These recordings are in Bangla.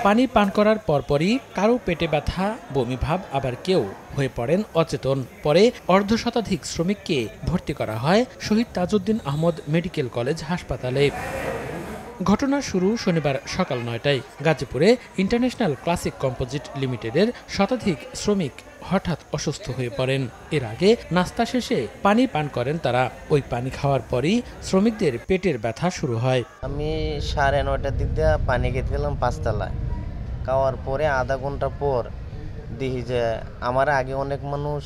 পানি পান করার পরপরই কারো পেটে ব্যথা, বমিভাব, আবার কেউ হয়ে পড়েন অচেতন। পরে অর্ধশতাধিক শ্রমিককে ভর্তি করা হয় শহীদ তাজউদ্দিন আহমদ মেডিকেল কলেজ হাসপাতালে। ঘটনা শুরু শনিবার সকাল ৯টায়। গাজীপুরে ইন্টারন্যাশনাল ক্লাসিক কম্পোজিট লিমিটেডের শতাধিক শ্রমিক হঠাৎ অসুস্থ হয়ে পড়েন। এর আগে নাস্তা শেষে পানি পান করেন তারা। ওই পানি খাওয়ার পরই শ্রমিকদের পেটের ব্যথা শুরু হয়। আমি ৯:৩০টার দিক দিয়ে পানি খেতে গেলাম ৫তলায়। খাওয়ার পরে আধা ঘন্টা পর দেখি যে আমার আগে অনেক মানুষ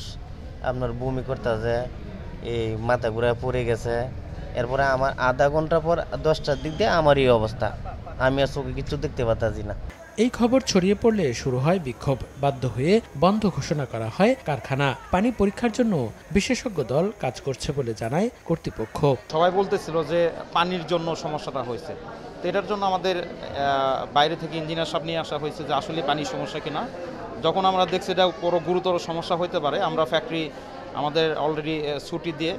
আপনার বমি করতেছে, এই মাথা ঘুরায় পড়ে গেছে। এরপরে আমার আধা ঘন্টা পর ১০টার দিক দিয়ে আমার এই অবস্থা, আমি আর চোখে কিছু দেখতে পাচ্ছি না। এই খবর ছড়িয়ে পড়লে শুরু হয় বিক্ষোভ। বাধ্য হয়ে বন্ধ ঘোষণা করা হয় কারখানা। পানি পরীক্ষার জন্য বিশেষজ্ঞ দল কাজ করছে বলে জানায় কর্তৃপক্ষ। সবাই বলতেছিল যে পানির জন্য সমস্যাটা হয়েছে, তো এটার জন্য আমাদের বাইরে থেকে ইঞ্জিনিয়ার সব নিয়ে আসা হয়েছে যে আসলে পানির সমস্যা কিনা। যখন আমরা দেখছি এটা বড় গুরুতর সমস্যা হতে পারে, আমরা ফ্যাক্টরি আমাদের অলরেডি ছুটি দিয়ে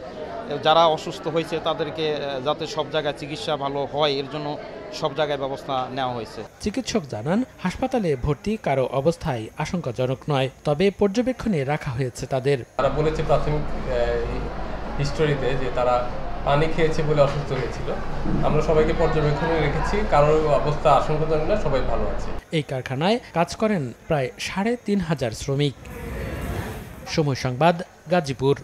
যারা অসুস্থ হয়েছে তাদেরকে যাতে সব জায়গায় চিকিৎসা ভালো হয় এর জন্য সব জায়গায় ব্যবস্থা নেওয়া হয়েছে। চিকিৎসক জানান, হাসপাতালে ভর্তি কারো অবস্থায় আশঙ্কাজনক নয়, তবে পর্যবেক্ষণে রাখা হয়েছে তাদের। তারা বলেছে প্রাথমিক হিস্টোরিতে যে তারা পানি খেয়েছে বলে অসুস্থ হয়েছিল। আমরা সবাইকে পর্যবেক্ষণে রেখেছি, কারোর অবস্থা আশঙ্কাজনক না, সবাই ভালো আছে। এই কারখানায় কাজ করেন প্রায় ৩৫০০ শ্রমিক। সময় সংবাদ, গাজীপুর।